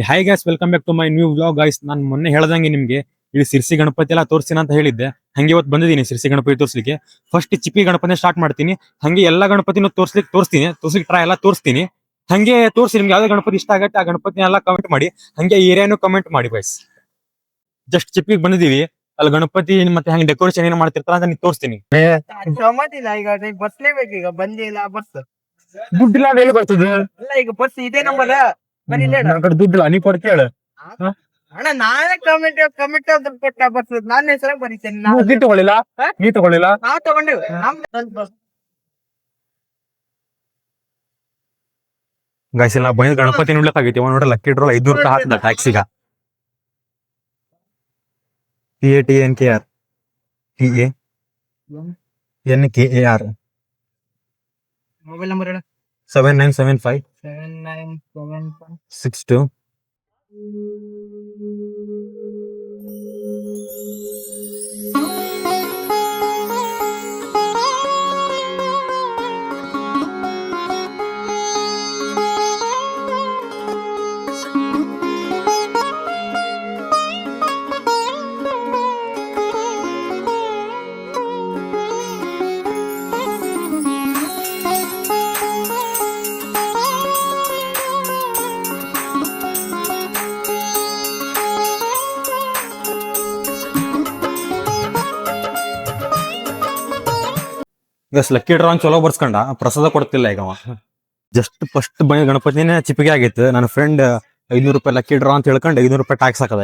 High guys, welcome back to my new vlog guys. ನಾನು ಮೊನ್ನೆ ಹೇಳ್ದಂಗೆ ನಿಮ್ಗೆ ಇಲ್ಲಿ ಸಿರ್ಸಿ ಗಣಪತಿ ಎಲ್ಲ ತೋರಿಸ್ತೀನಿ ಅಂತ ಹೇಳಿದ್ದೆ. ಹಂಗೆ ಇವತ್ತು ಬಂದಿದ್ದೀನಿ ಸಿರ್ಸಿ ಗಣಪತಿ ತೋರಿಸ್ಲಿಕ್ಕೆ. ಫಸ್ಟ್ ಚಿಪ್ಪಿ ಗಣಪತಿ ಸ್ಟಾರ್ಟ್ ಮಾಡ್ತೀನಿ. ಹಂಗೆ ಎಲ್ಲಾ ಗಣಪತಿನೂ ತೋರಿಸ್ಲಿಕ್ಕೆ ಟ್ರೈ ಎಲ್ಲ ತೋರಿಸ್ತೀನಿ. ಹಂಗೆ ತೋರಿಸಿ ನಿಮ್ಗೆ ಯಾವ್ದು ಗಣಪತಿ ಇಷ್ಟ ಆಗತ್ತೆ ಆ ಗಣಪತಿ ಎಲ್ಲ ಕಮೆಂಟ್ ಮಾಡಿ. ಹಂಗೆ ಏರಿಯಾನು ಕಮೆಂಟ್ ಮಾಡಿ ಗೈಸ್. ಜಸ್ಟ್ ಚಿಪ್ಪಿಗೆ ಬಂದಿದೀವಿ, ಅಲ್ಲಿ ಗಣಪತಿ ಮತ್ತೆ ಹಂಗೆ ಡೆಕೋರೇಷನ್ ಏನೋ ಮಾಡ್ತಿರ್ತಾರ ಅಂತ ನೀವು ತೋರಿಸ್ತೀನಿ. ಗಮ್ಮತ್ತಿಲ್ಲ ಈಗ ಬರ್ಸ್ಲೇಬೇಕು. ಈಗ ಬಂದಿಲ್ಲ ಬಸ್ ದುಡ್ಡಿಲ್ಲ ಹೇಳಿ ಬರ್ತದೆ. ಅಲ್ಲ ಈಗ ಬಸ್ ಇದೇ ನಂಬರ್ ಬರೀ ದುಡ್ಡಿಲ್ಲ ನೀ ಕೊಡ್ತಿ ಹೇಳ ಅಣ್ಣ. ನಾನೇ ಕಮೆಂಟ್ ಕೊಟ್ಟ ಬಸ್ ನನ್ನ ಹೆಸರಾಗ ಬರೀತೇನೆ. ನೀ ತಗೊಳ್ಳಿಲ್ಲ ನಾವ್ ತಗೊಂಡೇವೆ. ನಮ್ದು ಗೈಸ್ ಎಲ್ಲ ಬಂದ ಗಣಪತಿ ನೋಡ್ಲಿಕ್ಕಾಗೈತಿ. ನೋಡ್ರಿ ಲಕ್ಕಿ ಡ್ರಾ 500 ರೂಪಾಯಿ ಹಾಕ್ದ ಟ್ಯಾಕ್ಸಿಗ. TATNKR TANKAR ಮೊಬೈಲ್ ನಂಬರ್ ಹೇಳ. 7975 62. ಲಕ್ಕಿ ಡ್ರಾ ಚಲೋ ಬರ್ಸ್ಕೊಂಡ, ಪ್ರಸಾದ ಕೊಡ್ತಿಲ್ಲ ಈಗ ಅವ. ಜಸ್ಟ್ ಫಸ್ಟ್ ಬಂದ ಗಣಪತಿನೇ ಚಿಪಿಗೆ ಆಗಿತ್ತು. ನನ್ನ ಫ್ರೆಂಡ್ 500 ರೂಪಾಯಿ ಲಕ್ಕಿ ಡ್ರಾ ಅಂತ ಹೇಳ್ಕೊಂಡು 500 ರೂಪಾಯಿ ಟ್ಯಾಕ್ಸ್ ಹಾಕದ.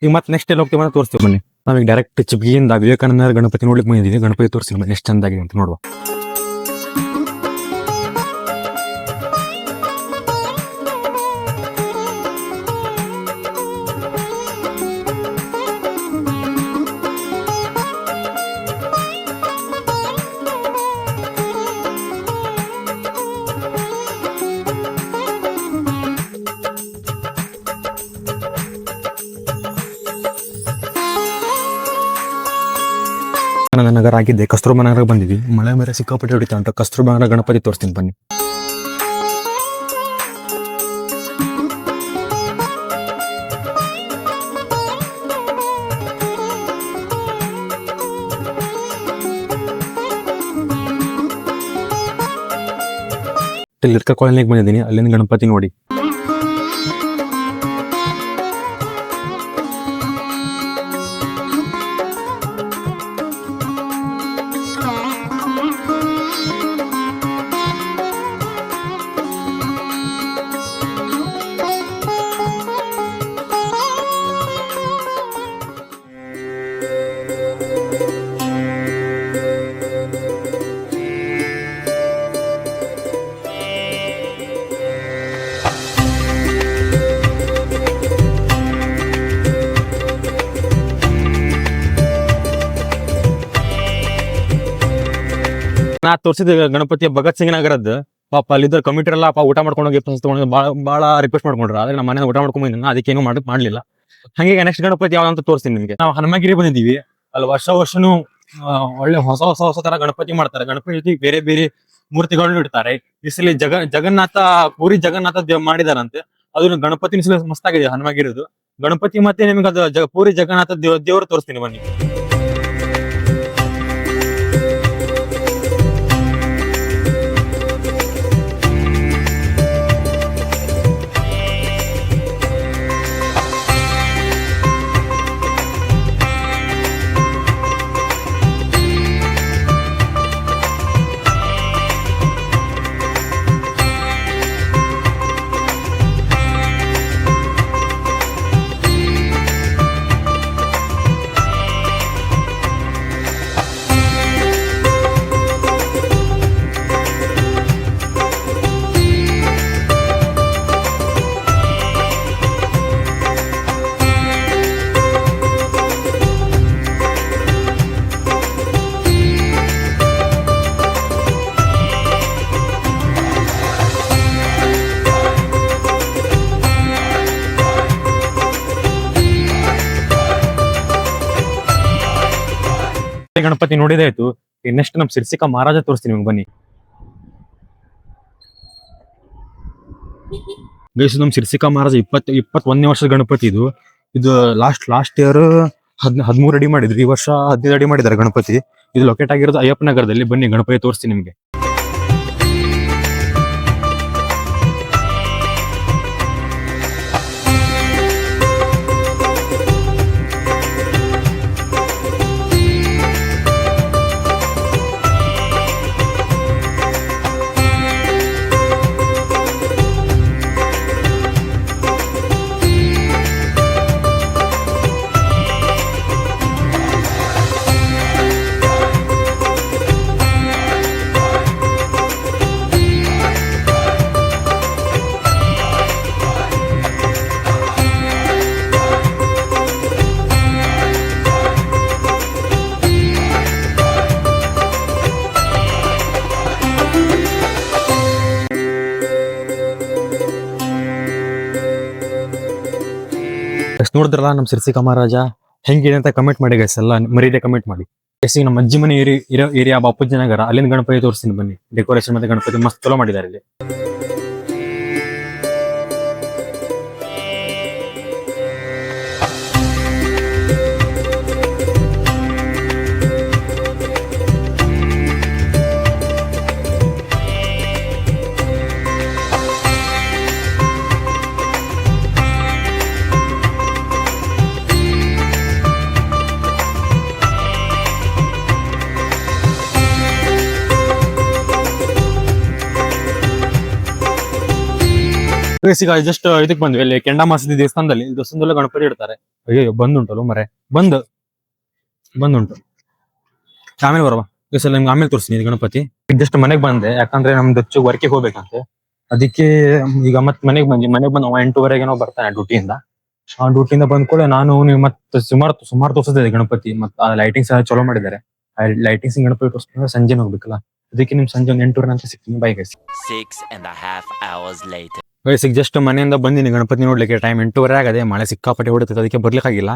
ಈಗ ಮತ್ತೆ ನೆಕ್ಸ್ಟ್ ಎಲ್ಲಿ ಹೋಗ್ತೀವಿ ಅಂತ ತೋರಿಸ್ತೀವಿ ಬನ್ನಿ. ನಾವೀಗ ಡೈರೆಕ್ಟ್ ಚಿಪಿಗೆಯಿಂದ ವಿವೇಕಾನಂದ ಗಣಪತಿ ನೋಡ್ಲಿಕ್ಕೆ ಬಂದಿದ್ದೀವಿ. ಗಣಪತಿ ತೋರಿಸ್ತೀವಿ ಎಷ್ಟು ಚಂದಾಗಿದೆ ಅಂತ ನೋಡುವ. ನಗರ ಆಗಿದ್ದೆ, ಕಸ್ತೂರ್ಬಾ ನಗರ ಬಂದಿದ್ವಿ. ಮಳೆ ಮೇಲೆ ಸಿಕ್ಕಾಪಟ್ಟೆ ಹೊಡಿತಾ ಉಂಟು. ಕಸ್ತೂರ್ಬಾ ನಗರ ಗಣಪತಿ ತೋರಿಸ್ತೀನಿ ಬನ್ನಿ. ಲಿರ್ಕ ಕಾಲೋನಿಗೆ ಬಂದಿದ್ದೀನಿ. ಅಲ್ಲಿಂದ ಗಣಪತಿ ನೋಡಿ. ನಾ ತೋರಿಸಿದ ಗಣಪತಿಯ ಭಗತ್ ಸಿಂಗ್ ನಗರದ್ದು. ಪಾಪ ಅಲ್ಲಿದ್ದ ಕಮಿಟಿ ಎಲ್ಲ ಊಟ ಮಾಡ್ಕೊಂಡು ಹೋಗಿ ತಗೊಂಡು ಭಾಳ ರಿಕ್ವೆಸ್ಟ್ ಮಾಡ್ಕೊಂಡ್ರು. ಆದ್ರೆ ನಮ್ಮ ಮನೆ ಊಟ ಮಾಡ್ಕೊಂಡ್ ಅದಕ್ಕೇನು ಮಾಡಲಿಲ್ಲ. ಹಂಗೆ ನೆಕ್ಸ್ಟ್ ಗಣಪತಿ ಯಾವ್ದಂತ ತೋರಿಸ್ತೀನಿ ನಿಮಗೆ. ನಾವು ಹನುಮಗಿರಿ ಬಂದಿದ್ದೀವಿ. ಅಲ್ಲಿ ವರ್ಷನೂ ಒಳ್ಳೆ ಹೊಸ ತರ ಗಣಪತಿ ಮಾಡ್ತಾರೆ. ಗಣಪತಿ ಬೇರೆ ಬೇರೆ ಮೂರ್ತಿಗಳನ್ನು ಇಡ್ತಾರೆ. ಈ ಸಲ ಜಗನ್ನಾಥ ಪೂರಿ ಜಗನ್ನಾಥ ಮಾಡಿದಾರಂತೆ. ಅದು ಗಣಪತಿ ಮಸ್ತಾಗಿದೆ ಹನುಮಗಿರಿದು ಗಣಪತಿ. ಮತ್ತೆ ನಿಮ್ಗೆ ಅದು ಪೂರಿ ಜಗನ್ನಾಥ ದೇವರು ತೋರಿಸ್ತೀನಿ ಬನ್ನಿ. ಗಣಪತಿ ನೋಡಿದೆ ಆಯ್ತು. ನೆಕ್ಸ್ಟ್ ನಮ್ ಸಿರ್ಸಿಕ ಮಹಾರಾಜ ತೋರಿಸ್ತೀನಿ ನಿಮ್ಗೆ ಬನ್ನಿ. ಗೈಸ್ ನಮ್ ಸಿರ್ಸಿಕಾ ಮಹಾರಾಜ 21ನೇ ವರ್ಷದ ಗಣಪತಿ ಇದು. ಇದು ಲಾಸ್ಟ್ ಇಯರ್ 13 ಅಡಿ ಮಾಡಿದ್ರು, ಈ ವರ್ಷ 15 ಅಡಿ ಮಾಡಿದ್ದಾರೆ ಗಣಪತಿ. ಇದು ಲೊಕೇಟ್ ಆಗಿರೋದು ಅಯ್ಯಪ್ಪ ನಗರದಲ್ಲಿ. ಬನ್ನಿ ಗಣಪತಿ ತೋರಿಸ್ತೀನಿ ನಿಮ್ಗೆ. ನೋಡಿದ್ರಲ್ಲ ನಮ್ ಸಿರ್ಸಿಕಾ ಮಹಾರಾಜ ಹೆಂಗಿದೆ ಅಂತ ಕಮೆಂಟ್ ಮಾಡಿ ಗೈಸ್. ಎಲ್ಲ ಮರೀದೆ ಕಮೆಂಟ್ ಮಾಡಿ. ಗೈಸ್ ನಮ್ಮ ಅಜ್ಜಿ ಮನೆ ಏರಿಯಾ ಬಾಪೂಜಿ ನಗರ, ಅಲ್ಲಿಂದ ಗಣಪತಿ ತೋರಿಸ್ತೀನಿ ಬನ್ನಿ. ಡೆಕೋರೇಷನ್ ಮತ್ತೆ ಗಣಪತಿ ಮಸ್ತ್ ಚಲೋ ಮಾಡಿದ್ದಾರೆ ಇಲ್ಲಿ. ಈಗ ಜಸ್ಟ್ ಇದಕ್ ಬಂದ್ವಿ, ಇಲ್ಲಿ ಕೆಂಡ ಮಸೀದಿ ದೇವಸ್ಥಾನದಲ್ಲಿ ಗಣಪತಿ ಇಡ್ತಾರೆ. ಅಯ್ಯೋ ಬಂದುಂಟಲ್ಲ ಮರೆ ಬಂದುಂಟು. ಆಮೇಲೆ ಬರುವ ನಿಮ್ಗೆ ಆಮೇಲೆ ತೋರಿಸ್ತೀನಿ ಗಣಪತಿ. ಜಸ್ಟ್ ಮನೆಗ್ ಬಂದೆ, ಯಾಕಂದ್ರೆ ನಮ್ದು ವರ್ಕಿಗೆ ಹೋಗ್ಬೇಕಂತೆ. ಅದಕ್ಕೆ ಈಗ ಮತ್ ಮನೆಗ್ ಬಂದು 8:30 ನಾವು ಬರ್ತಾನೆ ಡ್ಯೂಟಿಯಿಂದ. ಆ ಡ್ಯೂಟಿಯಿಂದ ಬಂದ್ ಕೂಡ ನಾನು ನೀವು ಮತ್ತೆ ಸುಮಾರು ತೋರಿಸಿದೆ ಗಣಪತಿ. ಮತ್ತೆ ಆ ಲೈಟಿಂಗ್ಸ್ ಎಲ್ಲ ಚಲೋ ಮಾಡಿದ್ದಾರೆ. ಲೈಟಿಂಗ್ಸ್ ಗಣಪತಿ ತೋರಿಸ್ಕೊಂಡ್ರೆ ಸಂಜೆ ಹೋಗ್ಬೇಕಲ್ಲ, ಅದಕ್ಕೆ ನಿಮ್ ಸಂಜೆ ಒಂದು 8:30 ನಂತರ ಸಿಗ್ತೀನಿ. Bye guys. 6.5 hours later. ವಯಸ್ಸಿಗೆ ಜಸ್ಟ್ ಮನೆಯಿಂದ ಬಂದಿನಿ ಗಣಪತಿ ನೋಡ್ಲಿಕ್ಕೆ. ಟೈಮ್ 8:30 ಆಗದೆ, ಮಳೆ ಸಿಕ್ಕಾಪಟ್ಟೆ ಹೊಡಿತದೆ, ಅದಕ್ಕೆ ಬರ್ಲಿಕ್ಕಾಗಿಲ್ಲ.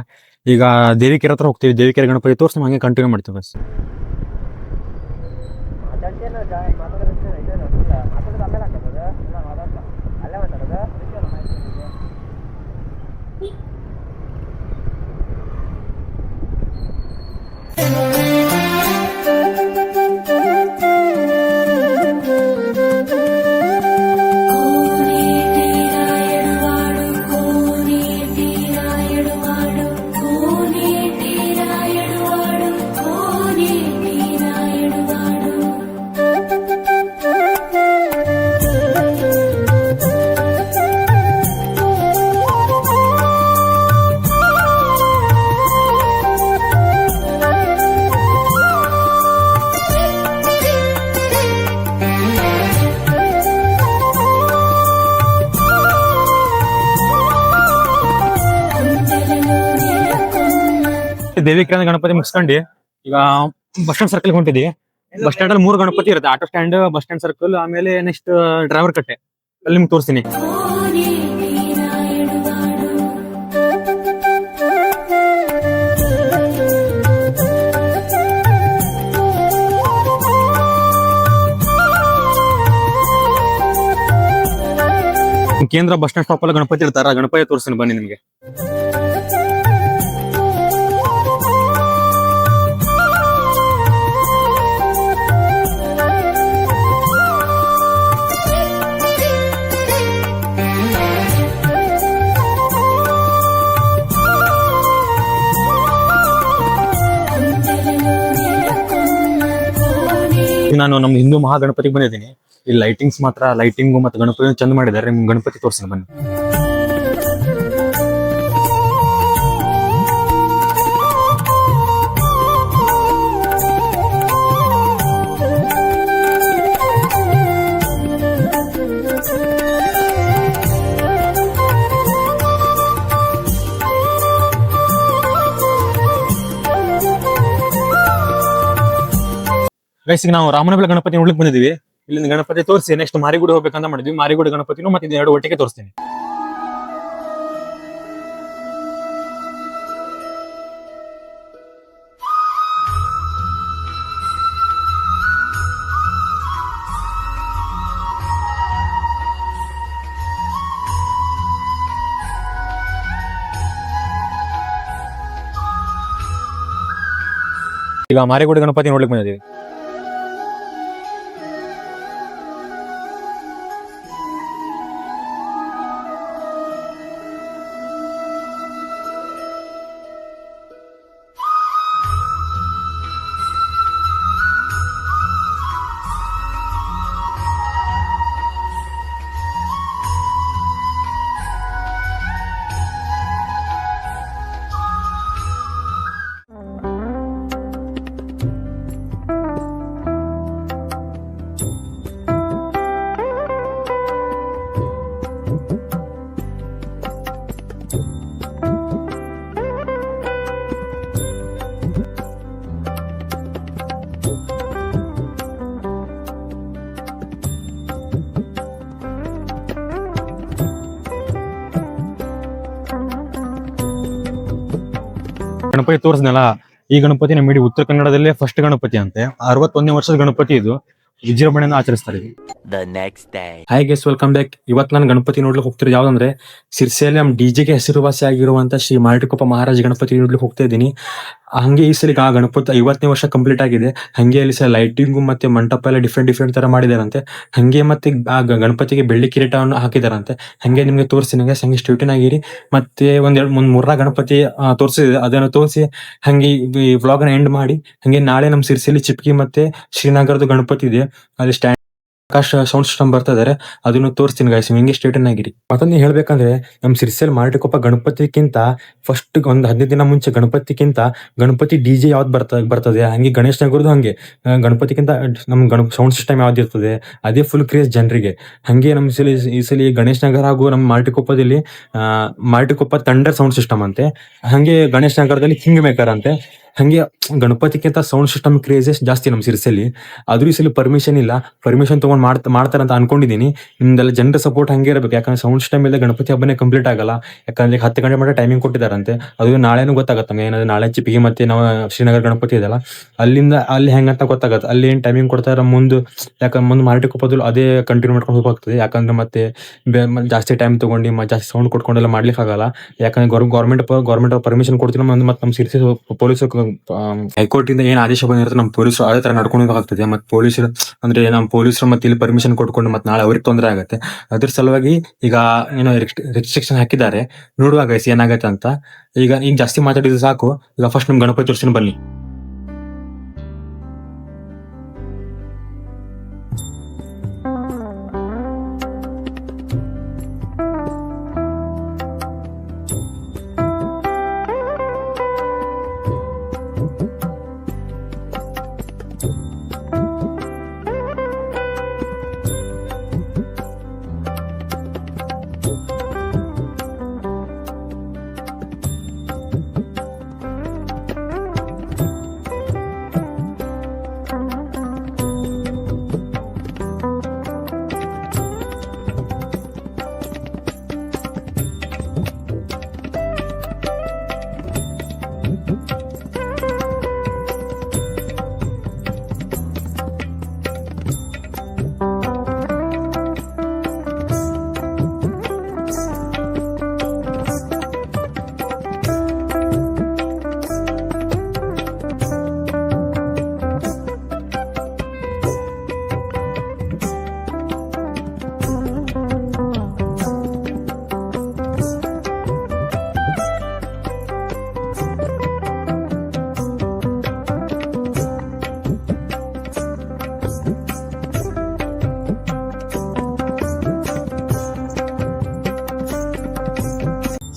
ಈಗ ದೇವಿಕೆರೆ ಹತ್ರ ಹೋಗ್ತೀವಿ, ದೇವಿಕೆರೆ ಗಣಪತಿ ತೋರಿಸಿ ಹಂಗೆ ಕಂಟಿನ್ಯೂ ಮಾಡ್ತೀವಿ ಬಸ್. ದೇವಿಕೆರೆ ಗಣಪತಿ ಮುಗಿಸ್ಕೊಂಡಿ ಈಗ ಬಸ್ ಸ್ಟ್ಯಾಂಡ್ ಸರ್ಕಲ್ ಹೊಂಟಿದ್ವಿ. ಬಸ್ ಸ್ಟ್ಯಾಂಡ್ ಅಲ್ಲಿ 3 ಗಣಪತಿ ಇರುತ್ತೆ, auto stand, bus stand circle, ಆಮೇಲೆ ನೆಕ್ಸ್ಟ್ ಡ್ರೈವರ್ ಕಟ್ಟೆ. ಅಲ್ಲಿ ನಿಮ್ಗೆ ತೋರಿಸ್ತೀನಿ. ಕೇಂದ್ರ ಬಸ್ ಸ್ಟ್ಯಾಂಡ್ ಸ್ಟಾಪ್ ಅಲ್ಲಿ ಗಣಪತಿ ಇರ್ತಾರ, ಗಣಪತಿ ತೋರಿಸ್ತೀನಿ ಬನ್ನಿ ನಿಮ್ಗೆ. ನಾನು ನಮ್ಮ ಹಿಂದೂ ಮಹಾಗಣಪತಿಗೆ ಬಂದಿದ್ದೀನಿ. ಇಲ್ಲಿ ಲೈಟಿಂಗು ಮತ್ತೆ ಗಣಪತಿ ಚಂದ ಮಾಡಿದ್ದಾರೆ. ನಿಮ್ ಗಣಪತಿ ತೋರಿಸ್ತೀನಿ ಬನ್ನಿ. ಗೈಸ್ ನಾವು ರಾಮನಗರ ಗಣಪತಿ ನೋಡ್ಲಿಕ್ಕೆ ಬಂದಿದ್ದೀವಿ. ಇಲ್ಲಿಂದ ಗಣಪತಿ ತೋರಿಸಿ ನೆಕ್ಸ್ಟ್ ಮಾರಿಗುಡಿ ಹೋಗ್ಬೇಕಂತ ಮಾಡಿದ್ವಿ. ಮಾರಿಗುಡಿ ಗಣಪತಿನೂ ಮತ್ತೆ 2 ಒಟ್ಟಿಗೆ ತೋರಿಸ್ತೀನಿ. ಈಗ ಮಾರಿಗುಡಿ ಗಣಪತಿ ನೋಡ್ಲಿಕ್ಕೆ ಬಂದಿದ್ದೀವಿ. ಗಣಪತಿ ತೋರಿಸ್ನಲ್ಲ, ಈ ಗಣಪತಿ ನಮ್ಮ ಇಡೀ ಉತ್ತರ ಕನ್ನಡದಲ್ಲೇ ಫಸ್ಟ್ ಗಣಪತಿ ಅಂತೆ. 61ನೇ ವರ್ಷದ ಗಣಪತಿ ಇದು. ವಿಜೃಂಭಣೆಯಿಂದ ಆಚರಿಸ್ತಾರೆ. The next day. Hi guess, welcome back. ಇವತ್ತು ನಾನು ಗಣಪತಿ ನೋಡ್ಲಿಕ್ಕೆ ಹೋಗ್ತಿರೋದು ಯಾವ್ದಂದ್ರೆ ಸಿರ್ಸಿಯಲ್ಲಿ ನಮ್ಮ ಡಿಜೆಗೆ ಹೆಸರುವಾಸಿ ಆಗಿರುವಂತ ಶ್ರೀ ಮಾರಟಿಕೊಪ್ಪ ಮಹಾರಾಜ ಗಣಪತಿ ನೋಡ್ಲಿಕ್ಕೆ ಹೋಗ್ತಾ ಇದ್ದೀನಿ. ಹಂಗೆ ಈ ಸಲ ಆ ಗಣಪತಿ 50ನೇ ವರ್ಷ ಕಂಪ್ಲೀಟ್ ಆಗಿದೆ. ಹಂಗೆ ಅಲ್ಲಿ ಸಲ ಲೈಟಿಂಗು ಮತ್ತೆ ಮಂಟಪ ಎಲ್ಲ ಡಿಫ್ರೆಂಟ್ ತರ ಮಾಡಿದಾರಂತೆ. ಹಂಗೆ ಮತ್ತೆ ಆ ಗಣಪತಿಗೆ ಬೆಳ್ಳಿ ಕಿರೀಟವನ್ನು ಹಾಕಿದಾರಂತೆ. ಹಂಗೆ ನಿಮ್ಗೆ ತೋರಿಸ್ತೀನಿ. ಹಂಗೆ ಸ್ಟೇಟಿನ್ ಆಗಿರಿ. ಮತ್ತೆ ಒಂದ್ 3 ಗಣಪತಿ ತೋರಿಸಿದೆ, ಅದನ್ನು ತೋರಿಸಿ ಹಂಗೆ ಈ ವ್ಲಾಗ್ ನ ಎಂಡ್ ಮಾಡಿ. ಹಂಗೆ ನಾಳೆ ನಮ್ಮ ಸಿರ್ಸಿಯಲ್ಲಿ ಚಿಪ್ಕಿ ಮತ್ತೆ ಶ್ರೀನಗರದ ಗಣಪತಿ ಇದೆ, ಅಲ್ಲಿ ಸ್ಟ್ಯಾಂಡ್ ಆಕಾಶ ಸೌಂಡ್ ಸಿಸ್ಟಮ್ ಬರ್ತಾ ಇದಾರೆ, ಅದನ್ನು ತೋರಿಸ್ತೀನಿ ಗಾಯ್ಸ್. ಹಿಂಗೆ ಸ್ಟೇಟನ್ ಆಗಿರಿ. ಮತ್ತೊಂದು ಹೇಳ್ಬೇಕಂದ್ರೆ ನಮ್ಮ ಸಿರ್ಸಿಯಲ್ಲಿ ಮಾರಟಿಕೊಪ್ಪ ಗಣಪತಿಗಿಂತ ಫಸ್ಟ್ ಒಂದ್ 15 ದಿನ ಮುಂಚೆ ಗಣಪತಿಗಿಂತ ಗಣಪತಿ ಡಿಜೆ ಯಾವ್ದು ಬರ್ತದೆ, ಹಂಗೆ ಗಣೇಶ್ ನಗರದ್ದು ಹಂಗೆ ಗಣಪತಿಗಿಂತ ನಮ್ ಸೌಂಡ್ ಸಿಸ್ಟಮ್ ಯಾವ್ದು ಇರ್ತದೆ ಅದೇ ಫುಲ್ ಕ್ರೇಜ್ ಜನರಿಗೆ. ಹಂಗೆ ನಮ್ಮ ಈ ಸಲ ಗಣೇಶ್ ನಗರ ಹಾಗೂ ನಮ್ಮ ಮಾರಟಿಕೊಪ್ಪದಲ್ಲಿ ಮಾರಟಿಕೊಪ್ಪ ಥಂಡರ್ ಸೌಂಡ್ ಸಿಸ್ಟಮ್ ಅಂತೆ. ಹಂಗೆ ಗಣೇಶ್ ನಗರದಲ್ಲಿ ಕಿಂಗ್ ಮೇಕರ್ ಅಂತೆ. ಹಂಗೆ ಗಣಪತಿಗಿಂತ ಸೌಂಡ್ ಸಿಸ್ಟಮ್ ಕ್ರೇಜಸ್ ಜಾಸ್ತಿ ನಮ್ಮ ಸಿರ್ಸಿಯಲ್ಲಿ. ಆದ್ರೂ ಈ ಸಲ ಪರ್ಮಿಷನ್ ಇಲ್ಲ, ಪರ್ಮಿಷನ್ ತಗೊಂಡ್ ಮಾಡ್ತಾರಂತ ಅನ್ಕೊಂಡಿದೀನಿ. ನಿಮ್ದೆಲ್ಲ ಜನರ ಸಪೋರ್ಟ್ ಹಂಗೆ ಇರಬೇಕು, ಯಾಕಂದ್ರೆ ಸೌಂಡ್ ಸಿಸ್ಟಮ್ ಇಲ್ಲದೆ ಗಣಪತಿ ಹಬ್ಬನೇ ಕಂಪ್ಲೀಟ್ ಆಗಲ್ಲ. ಯಾಕಂದ್ರೆ 10 ಗಂಟೆ ಮಟ್ಟ ಟೈಮಿಂಗ್ ಕೊಟ್ಟಿದಾರಂತೆ. ಅದು ನಾಳೆನೂ ಗೊತ್ತಾಗತ್ತೆ ಏನಾದ್ರೆ ನಾಳೆ ಚಿಪಿಗೆ ಮತ್ತೆ ನಾವು ಶ್ರೀನಗರ ಗಣಪತಿ ಇದೆಲ್ಲ ಅಲ್ಲಿ ಹೆಂಗಂತ ಗೊತ್ತಾಗತ್ತೆ. ಅಲ್ಲಿ ಏನ್ ಟೈಮಿಂಗ್ ಕೊಡ್ತಾರ ಮುಂದೆ, ಯಾಕಂದ್ರೆ ಮುಂದೆ ಮಾರಟಿಕೊಪ್ಪದಲ್ಲಿ ಅದೇ ಕಂಟಿನ್ಯೂ ಮಾಡ್ಕೊಂಡು ಹೋಗ್ತದೆ. ಯಾಕಂದ್ರೆ ಮತ್ತೆ ಜಾಸ್ತಿ ಟೈಮ್ ತಗೊಂಡು ಜಾಸ್ತಿ ಸೌಂಡ್ ಕೊಟ್ಕೊಂಡೆಲ್ಲ ಮಾಡ್ಲಿಕ್ಕೆ ಆಗಲ್ಲ. ಯಾಕಂದ್ರೆ ಗೌರ್ಮೆಂಟ್ ಪರ್ಮಿಷನ್ ಕೊಡ್ತಿಲ್ಲ. ಮತ್ತೆ ನಮ್ಮ ಸಿರ್ಸಿ ಪೊಲೀಸ್ ಹೈಕೋರ್ಟ್ ಇಂದ ಏನ್ ಆದೇಶ ಬಂದಿರುತ್ತೆ ನಮ್ಮ ಪೊಲೀಸರು ಅದೇ ತರ ನಡ್ಕೊಂಡು ಆಗ್ತದೆ. ಮತ್ತೆ ಪೊಲೀಸರು ಅಂದ್ರೆ ನಮ್ಮ ಪೊಲೀಸರು ಮತ್ತೆ ಇಲ್ಲಿ ಪರ್ಮಿಷನ್ ಕೊಟ್ಕೊಂಡು ಮತ್ತೆ ನಾಳೆ ಅವ್ರಿಗೆ ತೊಂದರೆ ಆಗುತ್ತೆ. ಅದ್ರ ಸಲುವಾಗಿ ಈಗ ಏನೋ ರೆಸ್ಟ್ರಿಕ್ಷನ್ ಹಾಕಿದ್ದಾರೆ. ನೋಡುವಾಗ ಏನಾಗತ್ತೆ ಅಂತ. ಈಗ ಜಾಸ್ತಿ ಮಾತಾಡಿದ್ರೆ ಸಾಕು. ಈಗ ಫಸ್ಟ್ ನಿಮ್ ಗಣಪತಿ ತೋರಿಸ್ತೀನಿ ಬನ್ನಿ.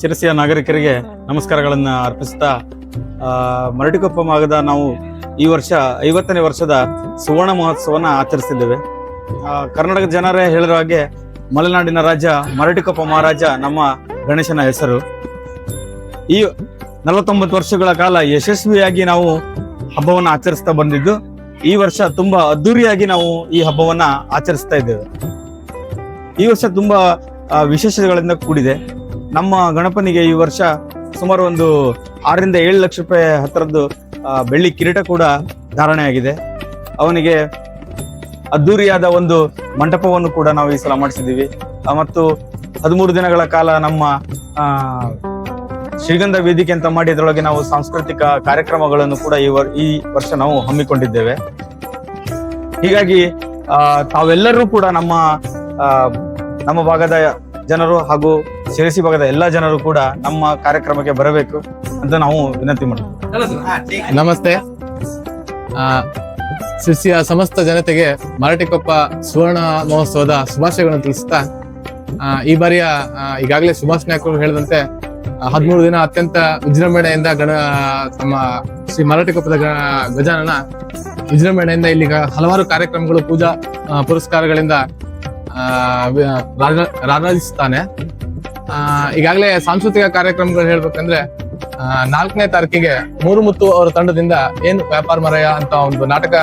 ಶಿರಸಿಯ ನಾಗರಿಕರಿಗೆ ನಮಸ್ಕಾರಗಳನ್ನ ಅರ್ಪಿಸ್ತಾ ಮರಟಿಕೊಪ್ಪ ಭಾಗದ ನಾವು ಈ ವರ್ಷ 50ನೇ ವರ್ಷದ ಸುವರ್ಣ ಮಹೋತ್ಸವನ ಆಚರಿಸಿದ್ದೇವೆ. ಕರ್ನಾಟಕ ಜನರೇ ಹೇಳಿರೋ ಹಾಗೆ ಮಲೆನಾಡಿನ ರಾಜ ಮರಟಿಕೊಪ್ಪ ಮಹಾರಾಜ ನಮ್ಮ ಗಣೇಶನ ಹೆಸರು. ಈ 49 ವರ್ಷಗಳ ಕಾಲ ಯಶಸ್ವಿಯಾಗಿ ನಾವು ಹಬ್ಬವನ್ನ ಆಚರಿಸ್ತಾ ಬಂದಿದ್ದು, ಈ ವರ್ಷ ತುಂಬಾ ಅದ್ದೂರಿಯಾಗಿ ನಾವು ಈ ಹಬ್ಬವನ್ನ ಆಚರಿಸ್ತಾ ಇದ್ದೇವೆ. ಈ ವರ್ಷ ತುಂಬಾ ವಿಶೇಷಗಳಿಂದ ಕೂಡಿದೆ. ನಮ್ಮ ಗಣಪನಿಗೆ ಈ ವರ್ಷ ಸುಮಾರು ಒಂದು 6 ರಿಂದ 7 ಲಕ್ಷ ರೂಪಾಯಿ ಹತ್ತಿರದ್ದು ಬೆಳ್ಳಿ ಕಿರೀಟ ಕೂಡ ಧಾರಣೆ ಆಗಿದೆ. ಅವನಿಗೆ ಅದ್ದೂರಿಯಾದ ಒಂದು ಮಂಟಪವನ್ನು ಕೂಡ ನಾವು ಈ ಸಲ ಮಾಡಿಸಿದ್ದೀವಿ. ಮತ್ತು 13 ದಿನಗಳ ಕಾಲ ನಮ್ಮ ಶ್ರೀಗಂಧ ವೇದಿಕೆ ಅಂತ ಮಾಡಿ ಇದರೊಳಗೆ ನಾವು ಸಾಂಸ್ಕೃತಿಕ ಕಾರ್ಯಕ್ರಮಗಳನ್ನು ಕೂಡ ಈ ವರ್ಷ ನಾವು ಹಮ್ಮಿಕೊಂಡಿದ್ದೇವೆ. ಹೀಗಾಗಿ ತಾವೆಲ್ಲರೂ ಕೂಡ ನಮ್ಮ ಭಾಗದ ಜನರು ಹಾಗೂ ಶಿರಸಿ ಭಾಗದ ಎಲ್ಲಾ ಜನರು ಕೂಡ ನಮ್ಮ ಕಾರ್ಯಕ್ರಮಕ್ಕೆ ಬರಬೇಕು ಅಂತ ನಾವು ವಿನಂತಿ ಮಾಡ್ತೀವಿ. ನಮಸ್ತೆ. ಶಿರ್ಸಿಯ ಸಮಸ್ತ ಜನತೆಗೆ ಮರಾಠಿಕೊಪ್ಪ ಸುವರ್ಣ ಮಹೋತ್ಸವದ ಶುಭಾಶಯಗಳನ್ನು ತಿಳಿಸುತ್ತಾ, ಈ ಬಾರಿಯ ಈಗಾಗಲೇ ಸುಭಾಷ್ ನಾಯ್ಕರು ಹೇಳಿದಂತೆ 13 ದಿನ ಅತ್ಯಂತ ವಿಜೃಂಭಣೆಯಿಂದ ನಮ್ಮ ಶ್ರೀ ಮರಾಠಿಕೊಪ್ಪದ ಗಜಾನನ ವಿಜೃಂಭಣೆಯಿಂದ ಇಲ್ಲಿ ಹಲವಾರು ಕಾರ್ಯಕ್ರಮಗಳು, ಪೂಜಾ ಪುರಸ್ಕಾರಗಳಿಂದ ರಾರಾಜಿಸುತ್ತಾನೆ. ಈಗಾಗಲೇ ಸಾಂಸ್ಕೃತಿಕ ಕಾರ್ಯಕ್ರಮಗಳು ಹೇಳ್ಬೇಕಂದ್ರೆ 4ನೇ ತಾರೀಕಿಗೆ ಮೂರುಮುತ್ತು ಅವರ ತಂಡದಿಂದ ಏನು ವ್ಯಾಪಾರ ಮರಯ ಅಂತ ಒಂದು ನಾಟಕ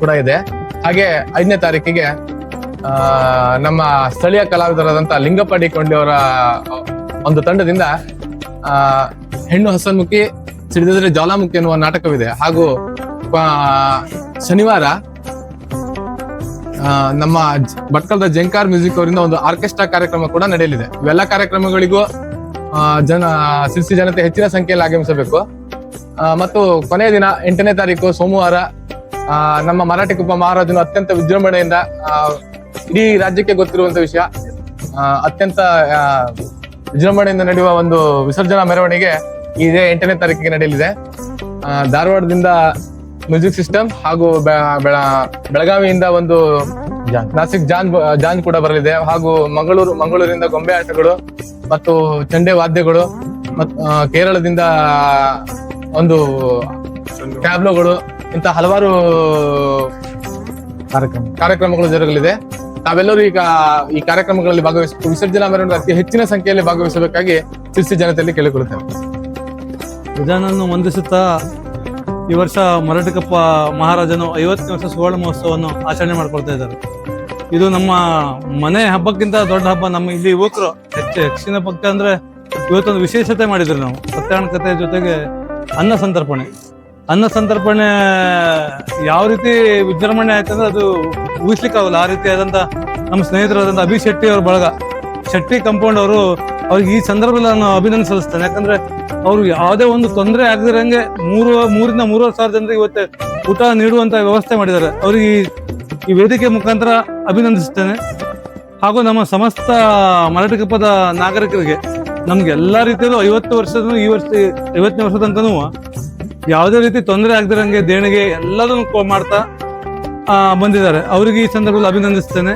ಕೂಡ ಇದೆ. ಹಾಗೆ 5ನೇ ತಾರೀಕಿಗೆ ನಮ್ಮ ಸ್ಥಳೀಯ ಕಲಾವಿದರಾದಂತ ಲಿಂಗಪ್ಪ ಡಿ ಕೊಂಡಿಯವರ ಒಂದು ತಂಡದಿಂದ ಹೆಣ್ಣು ಹಸನ್ಮುಖಿ ಸಿಡಿದರೆ ಜ್ವಾಲಾಮುಖಿ ಎನ್ನುವ ನಾಟಕವಿದೆ. ಹಾಗೂ ಶನಿವಾರ ನಮ್ಮ ಭಟ್ಕಳದ ಜಂಕಾರ್ ಮ್ಯೂಸಿಕ್ ಅವರಿಂದ ಒಂದು ಆರ್ಕೆಸ್ಟ್ರಾ ಕಾರ್ಯಕ್ರಮ ಕೂಡ ನಡೆಯಲಿದೆ. ಇವೆಲ್ಲ ಕಾರ್ಯಕ್ರಮಗಳಿಗೂ ಶಿರ್ಸಿ ಜನತೆ ಹೆಚ್ಚಿನ ಸಂಖ್ಯೆಯಲ್ಲಿ ಆಗಮಿಸಬೇಕು. ಮತ್ತು ಕೊನೆಯ ದಿನ 8ನೇ ತಾರೀಕು ಸೋಮವಾರ ನಮ್ಮ ಮರಾಠಿಕೊಪ್ಪ ಮಹಾರಾಜನು ಅತ್ಯಂತ ವಿಜೃಂಭಣೆಯಿಂದ, ಇಡೀ ರಾಜ್ಯಕ್ಕೆ ಗೊತ್ತಿರುವಂತ ವಿಷಯ, ಅತ್ಯಂತ ವಿಜೃಂಭಣೆಯಿಂದ ನಡೆಯುವ ಒಂದು ವಿಸರ್ಜನಾ ಮೆರವಣಿಗೆ ಇದೇ 8ನೇ ತಾರೀಕಿಗೆ ನಡೆಯಲಿದೆ. ಧಾರವಾಡದಿಂದ ಮ್ಯೂಸಿಕ್ ಸಿಸ್ಟಮ್ ಹಾಗೂ ಬೆಳಗಾವಿಯಿಂದ ಒಂದು ನಾಸಿಕ್ ಜಾನ್ ಕೂಡ ಬರಲಿದೆ. ಹಾಗೂ ಮಂಗಳೂರಿಂದ ಗೊಂಬೆ ಆಟಗಳು ಮತ್ತು ಚಂಡೆ ವಾದ್ಯಗಳು, ಕೇರಳದಿಂದ ಒಂದು ಟ್ಯಾಬ್ಲೋಗಳು, ಇಂತ ಹಲವಾರು ಕಾರ್ಯಕ್ರಮಗಳು ಜರುಗಲಿದೆ. ತಾವೆಲ್ಲರೂ ಈಗ ಈ ಕಾರ್ಯಕ್ರಮಗಳಲ್ಲಿ ಭಾಗವಹಿಸಬೇಕು. ವಿಸರ್ಜನಾ ಮೆರವಣಿಗೆ ಅತಿ ಹೆಚ್ಚಿನ ಸಂಖ್ಯೆಯಲ್ಲಿ ಭಾಗವಹಿಸಬೇಕಾಗಿ ಶಿರ್ಸಿ ಜನತೆಯಲ್ಲಿ ಕೇಳಿಕೊಳ್ಳುತ್ತೇವೆ. ಗಜಾನನ್ನು ವಂದಿಸುತ್ತಾ ಈ ವರ್ಷ ಮರಾಠಿಕೊಪ್ಪ ಮಹಾರಾಜನು 50ನೇ ವರ್ಷ ಸುವರ್ಣ ಮಹೋತ್ಸವವನ್ನು ಆಚರಣೆ ಮಾಡ್ಕೊಳ್ತಾ ಇದ್ದಾರೆ. ಇದು ನಮ್ಮ ಮನೆ ಹಬ್ಬಕ್ಕಿಂತ ದೊಡ್ಡ ಹಬ್ಬ. ನಮ್ಮ ಇಲ್ಲಿ ಯುವಕರು ಹೆಚ್ಚಿನ ಪಕ್ಷ ಅಂದ್ರೆ ಇವತ್ತೊಂದು ವಿಶೇಷತೆ ಮಾಡಿದ್ರು ನಾವು. ಸತ್ಯನಾರಾಯಣ ಕಥೆಯ ಜೊತೆಗೆ ಅನ್ನ ಸಂತರ್ಪಣೆ ಯಾವ ರೀತಿ ವಿಜೃಂಭಣೆ ಆಯ್ತಂದ್ರೆ ಅದು ಊಹಿಸ್ಲಿಕ್ಕಾಗಲ್ಲ. ಆ ರೀತಿಯಾದಂತ ನಮ್ಮ ಸ್ನೇಹಿತರಾದಂಥ ಅಭಿ ಶೆಟ್ಟಿ ಅವ್ರ ಬಳಗ, ಶೆಟ್ಟಿ ಕಂಪೌಂಡ್ ಅವರು, ಅವ್ರಿಗೆ ಈ ಸಂದರ್ಭದಲ್ಲಿ ನಾನು ಅಭಿನಂದನೆ ಸಲ್ಲಿಸ್ತೇನೆ. ಯಾಕಂದ್ರೆ ಅವ್ರು ಯಾವುದೇ ಒಂದು ತೊಂದರೆ ಆಗದಿರಂಗೆ 3ರಿಂದ 3.5 ಸಾವಿರ ಜನರಿಗೆ ಇವತ್ತು ಊಟ ನೀಡುವಂತ ವ್ಯವಸ್ಥೆ ಮಾಡಿದ್ದಾರೆ. ಅವ್ರಿಗೆ ಈ ವೇದಿಕೆ ಮುಖಾಂತರ ಅಭಿನಂದಿಸುತ್ತೇನೆ. ಹಾಗೂ ನಮ್ಮ ಸಮಸ್ತ ಮರಾಠಿಕೊಪ್ಪದ ನಾಗರಿಕರಿಗೆ ನಮ್ಗೆ ಎಲ್ಲಾ ರೀತಿಯಲ್ಲೂ 50 ವರ್ಷದ ಈ ವರ್ಷ 50ನೇ ವರ್ಷದ ತನಕನೂ ಯಾವುದೇ ರೀತಿ ತೊಂದರೆ ಆಗದಿರಂಗೆ ದೇಣಿಗೆ ಎಲ್ಲದನ್ನು ಮಾಡ್ತಾ ಬಂದಿದ್ದಾರೆ. ಅವರಿಗೆ ಈ ಸಂದರ್ಭದಲ್ಲಿ ಅಭಿನಂದಿಸ್ತೇನೆ.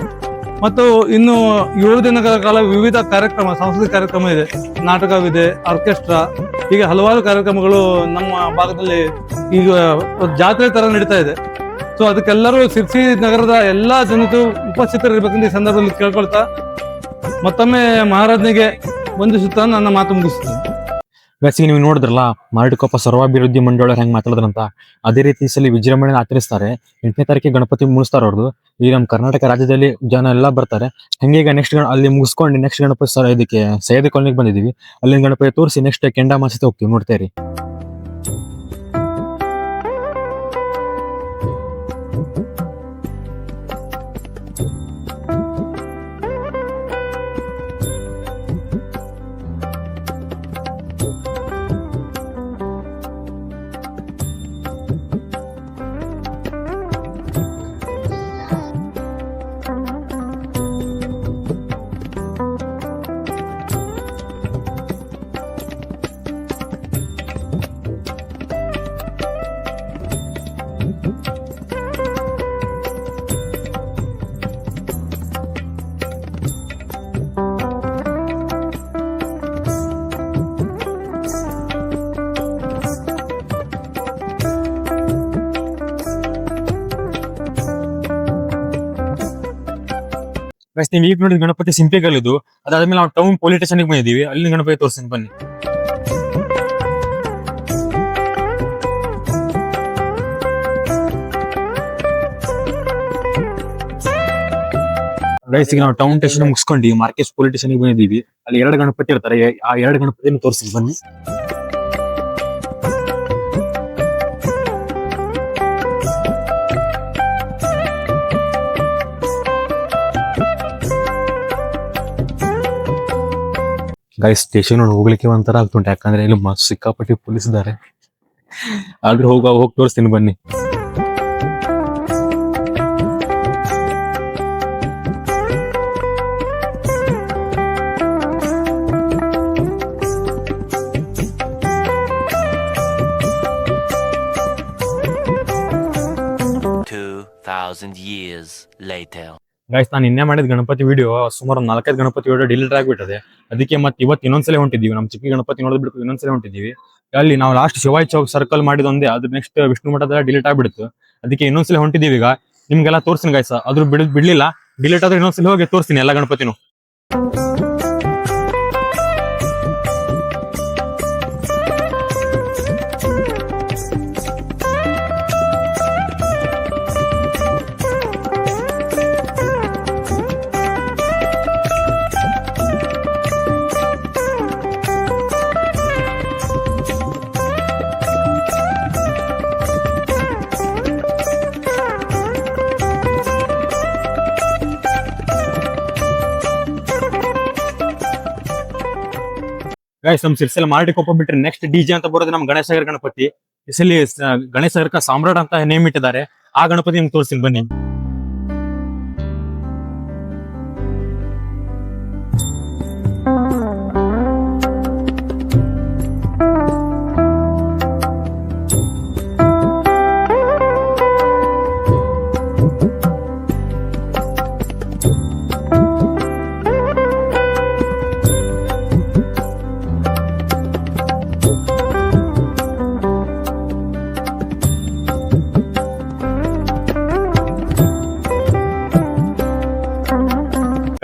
ಮತ್ತು ಇನ್ನು 7 ದಿನಗಳ ಕಾಲ ವಿವಿಧ ಕಾರ್ಯಕ್ರಮ, ಸಾಂಸ್ಕೃತಿಕ ಕಾರ್ಯಕ್ರಮ ಇದೆ, ನಾಟಕವಿದೆ, ಆರ್ಕೆಸ್ಟ್ರಾ, ಹೀಗೆ ಹಲವಾರು ಕಾರ್ಯಕ್ರಮಗಳು ನಮ್ಮ ಭಾಗದಲ್ಲಿ ಈಗ ಜಾತ್ರೆ ತರ ನಡೀತಾ ಇದೆ. ಸೊ ಅದಕ್ಕೆಲ್ಲರೂ ಶಿರ್ಸಿ ನಗರದ ಎಲ್ಲಾ ಜನರು ಉಪಸ್ಥಿತರಿರ್ಬೇಕಂತ ಈ ಸಂದರ್ಭದಲ್ಲಿ ಕೇಳ್ಕೊಳ್ತಾ ಮತ್ತೊಮ್ಮೆ ಮಹಾರಾಜನಿಗೆ ವಂದಿಸುತ್ತಾ ನನ್ನ ಮಾತು ಮುಗಿಸುತ್ತೇನೆ. ವ್ಯಾಸಿಗೆ ನೀವು ನೋಡಿದ್ರಲ್ಲ ಮರಾಠಿಕೊಪ್ಪ ಸರ್ವಾಭಿವೃದ್ಧಿ ಮಂಡಳ ಹೆಂಗ್ ಮಾತಾಡಿದ್ರಂತ, ಅದೇ ರೀತಿ ಸಲ ವಿಜೃಂಭಣೆ ಆಚರಿಸ್ತಾರೆ. 8ನೇ ತಾರೀಕಿಗೆ ಗಣಪತಿ ಮುಗಿಸ್ತಾರ ಅವ್ರದ್ದು. ಈ ನಮ್ಮ ಕರ್ನಾಟಕ ರಾಜ್ಯದಲ್ಲಿ ಜನ ಎಲ್ಲ ಬರ್ತಾರೆ. ಹಂಗೆ ಈಗ ನೆಕ್ಸ್ಟ್ ಅಲ್ಲಿ ಮುಗಿಸ್ಕೊಂಡು ನೆಕ್ಸ್ಟ್ ಗಣಪತಿ ಇದಕ್ಕೆ ಸೈಯದ್ ಕಾಲೋನಿಗೆ ಬಂದಿದೀವಿ. ಅಲ್ಲಿನ ಗಣಪತಿ ತೋರಿಸಿ ನೆಕ್ಸ್ಟ್ ಕೆಂಡಾ ಮಾಸತೆ ಹೋಗ್ತೀವಿ, ನೋಡ್ತೇರಿ. ನೀವು ಈಗ ನೋಡಿದ ಗಣಪತಿ ಸಿಂಪೆಗಲ್ಲಿದ್ದು, ಅದಾದ್ಮೇಲೆ ನಾವು ಟೌನ್ ಪೊಲೀಸ್ ಸ್ಟೇಷನ್ಗೆ ಬಂದಿದ್ದೀವಿ. ಅಲ್ಲಿ ಗಣಪತಿ ತೋರಿಸ್ತೀನಿ ಬನ್ನಿ. ಗೈಸ್, ಈಗ ನಾವು ಟೌನ್ ಸ್ಟೇಷನ್ ಮುಗಿಸ್ಕೊಂಡು ಮಾರ್ಕೆಟ್ ಪೊಲೀಸ್ ಸ್ಟೇಷನ್ಗೆ ಬಂದಿದ್ದೀವಿ. ಅಲ್ಲಿ 2 ಗಣಪತಿ ಇರ್ತಾರೆ. ಆ 2 ಗಣಪತಿಯನ್ನು ತೋರಿಸ್ತೀನಿ ಬನ್ನಿ. ಗೈಸ್ ಸ್ಟೇಷನ್ ಹೋಗ್ಲಿಕ್ಕೆ ಒಂಥರ ಆಗ್ತುಂಟು, ಯಾಕಂದ್ರೆ ಇಲ್ಲಿ ಸಿಕ್ಕಾಪಟ್ಟಿ ಪೊಲೀಸ್ ಇದ್ದಾರೆ. ಆದ್ರೆ ಹೋಗಿ ತೋರಿಸ್ತೀನಿ ಬನ್ನಿ. Years later. ಗೈಸ್ ನಾನು ನಿನ್ನೆ ಮಾಡಿದ ಗಣಪತಿ ವಿಡಿಯೋ ಸುಮಾರು 4-5 ಗಣಪತಿ ವಿಡಿಯೋ ಡಿಲೀಟ್ ಆಗಿಬಿಟ್ಟದೆ. ಅದಕ್ಕೆ ಮತ್ತೆ ಇವತ್ತು ಇನ್ನೊಂದ್ಸಲ ಹೊಂಟಿದ್ದೀವಿ. ನಮ್ಮ ಚಿಕ್ಕ ಗಣಪತಿ ನೋಡಿದ್ ಬಿಟ್ಟು ಇನ್ನೊಂದ್ಸಲ ಹೊಂಟಿದ್ದೀವಿ. ಅಲ್ಲಿ ನಾವು ಲಾಸ್ಟ್ ಶಿವಾಯಿ ಚೌಕ್ ಸರ್ಕಲ್ ಮಾಡಿದೊಂದೇ, ಅದ್ರ ನೆಕ್ಸ್ಟ್ ವಿಷ್ಣು ಮಠದ ಡಿಲೀಟ್ ಆಗ್ಬಿಡ್ತು. ಅದಕ್ಕೆ ಇನ್ನೊಂದ್ಸಲ ಹೊಂಟಿದ್ದೀವಿ. ಈಗ ನಿಮ್ಗೆಲ್ಲ ತೋರಿಸ್ತೀನಿ ಗೈಸ್. ಅದ್ರ ಬಿಡ್ಲಿಲ್ಲ, ಡಿಲೀಟ್ ಆದ್ರೆ ಇನ್ನೊಂದ್ಸಲ ಹೋಗಿ ತೋರಿಸ್ತೀನಿ ಎಲ್ಲ ಗಣಪತಿನೂ. ಗೈಸ್ ನಮ್ ಸಿರ್ಸೆಲ್ಲ ಮಾರಟಿಕೊಪ್ಪ ಬಿಟ್ರೆ ನೆಕ್ಸ್ಟ್ ಡಿಜೆ ಅಂತ ಬರೋದು ನಮ್ ಗಣೇಶನಗರ ಗಣಪತಿ. ಇಸಲಿ ಗಣೇಶನಗರ ಸಾಮ್ರಾಟ್ ಅಂತ ನೇಮ್ ಇಟ್ಟಿದ್ದಾರೆ. ಆ ಗಣಪತಿ ನಿಮ್ಗೆ ತೋರಿಸ್ತೀನಿ ಬನ್ನಿ.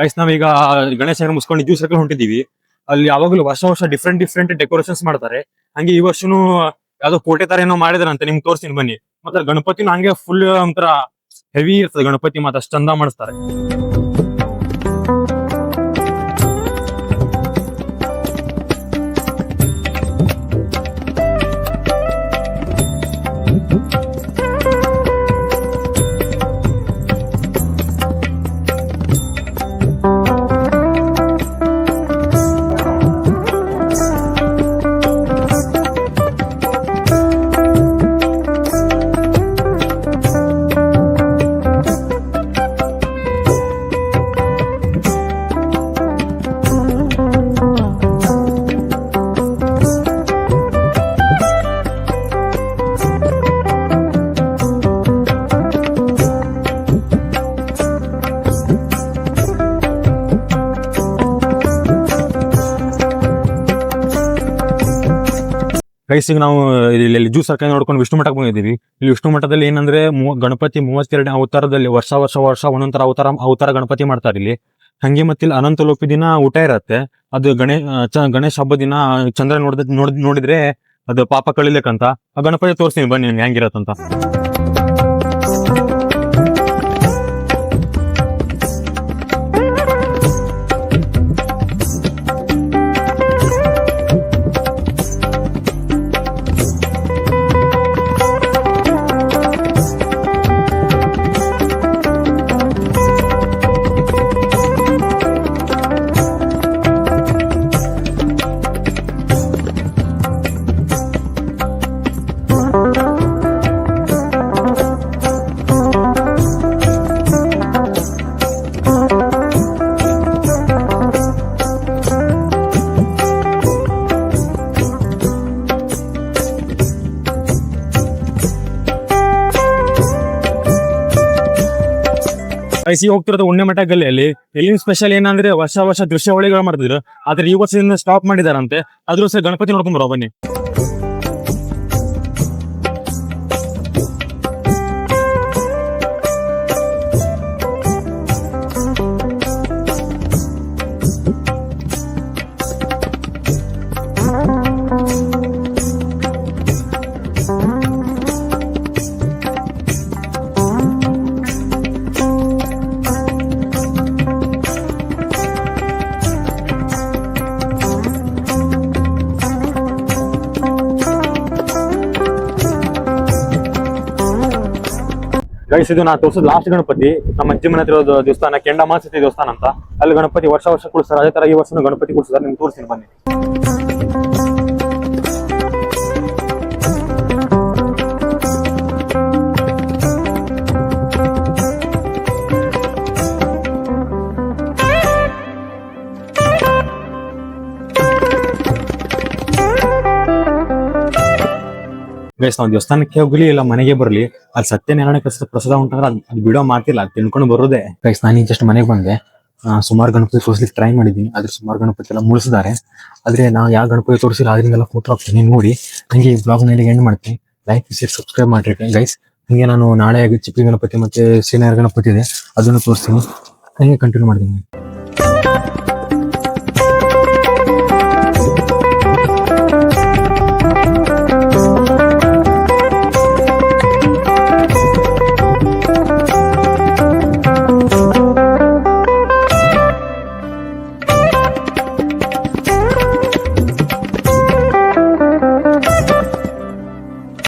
ಗೈಸ್ ನಾವೀಗ ಗಣೇಶನ ಮುಸ್ಕೊಂಡು ಸರ್ಕಲ್ ಹೊಂಟಿದೀವಿ. ಅಲ್ಲಿ ಯಾವಾಗಲೂ ವರ್ಷ ಡಿಫ್ರೆಂಟ್ ಡೆಕೋರೇಷನ್ಸ್ ಮಾಡ್ತಾರೆ. ಹಂಗೆ ಈ ವರ್ಷನೂ ಯಾವ್ದೋ ಕೋಟೆ ತರ ಏನೋ ಮಾಡಿದಾರಂತೆ, ನಿಮ್ಗೆ ತೋರಿಸ್ತೀನಿ ಬನ್ನಿ. ಮತ್ತೆ ಗಣಪತಿನೂ ಹಂಗೆ ಫುಲ್ ಒಂಥರ ಹೆವಿ ಇರ್ತದೆ ಗಣಪತಿ, ಮತ್ತೆ ಅಷ್ಟು ಚಂದ ಮಾಡಿಸ್ತಾರೆ. ಗೈಸ್ ಈಗ ನಾವು ಇಲ್ಲಿ ಜ್ಯೂಸ್ ಸರ್ಕಲ್ ನೋಡ್ಕೊಂಡು ವಿಷ್ಣು ಮಠಕ್ಕೆ ಬಂದಿದ್ದೀವಿ. ಇಲ್ಲಿ ವಿಷ್ಣು ಮಠದಲ್ಲಿ ಏನಂದ್ರೆ ಗಣಪತಿ 32 ಅವತಾರದಲ್ಲಿ ವರ್ಷ ಒಂದೊಂದರ ಅವತಾರ ಗಣಪತಿ ಮಾಡ್ತಾರೆ ಇಲ್ಲಿ. ಹಂಗೆ ಮತ್ತೆ ಇಲ್ಲಿ ಅನಂತ ಲೋಪಿ ದಿನ ಊಟ ಇರತ್ತೆ. ಅದು ಗಣೇಶ ಹಬ್ಬ ದಿನ ಚಂದ್ರ ನೋಡಿದ್ರೆ ಅದು ಪಾಪ ಕಳಿಲಿಕ್ಕಂತ. ಆ ಗಣಪತಿ ತೋರಿಸ್ತೀನಿ ಬನ್ನಿ ನಿಮ್ಗೆ ಹೆಂಗಿರತ್ತಂತ. ಐಸಿ ಹೋಗ್ತಿರೋದು ಉಣ್ಣೆ ಮಠ ಗಲ್ಲಿಯಲ್ಲಿ. ಎಲ್ಲಿನ ಸ್ಪೆಷಲ್ ಏನಂದ್ರೆ ವರ್ಷ ದೃಶ್ಯಾವಳಿಗಳು ಮಾಡ್ತಿದ್ರು, ಆದ್ರೆ ಈ ವರ್ಷದಿಂದ ಸ್ಟಾಪ್ ಮಾಡಿದಾರಂತೆ. ಅದ್ರ ಸಹ ಗಣಪತಿ ನೋಡ್ಕೊಂಡ್ ಬರೋ ಬನ್ನಿ. ಗೈಸ್ ಇದು ನಾ ತೋರ್ಸೋದು ಲಾಸ್ಟ್ ಗಣಪತಿ ನಮ್ಮ ಅಜ್ಜಿ ಮನೆ ಹತ್ರ ಇರೋದು ದೇವಸ್ಥಾನ ಕೆಂಡಮಾಸತಿ ದೇವಸ್ಥಾನ ಅಂತ. ಅಲ್ಲಿ ಗಣಪತಿ ವರ್ಷ ಕೂಡಿಸ್ತಾರೆ. ಅದೇ ತರ ಈ ವರ್ಷ ಗಣಪತಿ ಕೂಡಿಸ್ತಾರೆ. ನಿಮ್ಗೆ ತೋರಿಸ್ತೀನಿ ಬನ್ನಿ. ಗೈಸ್ ನಾವು ದೇವಸ್ಥಾನಕ್ಕೆ ಹೋಗ್ಲಿ ಇಲ್ಲ ಮನೆಗೆ ಬರ್ಲಿ, ಅಲ್ಲಿ ಸತ್ಯನಾರಾಯಣ ಪ್ರಸಾದ ಉಂಟಂದ್ರೆ ಅದು ಬಿಡೋ ಮಾತಿಲ್ಲ, ಅದು ತಿನ್ಕೊಂಡು ಬರೋದೇ. ಗೈಸ್ ನಾನು ಜಸ್ಟ್ ಮನೆಗೆ ಬಂದೆ. ಸುಮಾರು ಗಣಪತಿ ತೋರಿಸ್ಲಿಕ್ಕೆ ಟ್ರೈ ಮಾಡಿದ್ದೀನಿ, ಆದ್ರೆ ಸುಮಾರು ಗಣಪತಿ ಎಲ್ಲ ಮುಳಿಸಿದ್ದಾರೆ. ಆದ್ರೆ ನಾವು ಯಾವ ಗಣಪತಿ ತೋರಿಸಿಲ್ಲ ಅದರಿಂದೆಲ್ಲ ಫೋಟೋ ಹಾಕ್ತೀನಿ ನೋಡಿ. ಹಂಗೆ ಈ ಬ್ಲಾಗ್ ನಲ್ಲಿ ಎಂಡ್ ಮಾಡ್ತೀನಿ. ಲೈಕ್ ಶೇರ್ ಸಬ್ಸ್ಕ್ರೈಬ್ ಮಾಡ್ರಿ ಗೈಸ್. ಹಂಗೆ ನಾನು ನಾಳೆ ಚಿಪ್ಪಿ ಗಣಪತಿ ಮತ್ತೆ ಶ್ರೀನಗರ ಗಣಪತಿ ಇದೆ, ಅದನ್ನು ತೋರಿಸ್ತೀನಿ. ಹಂಗೆ ಕಂಟಿನ್ಯೂ ಮಾಡ್ತೀನಿ.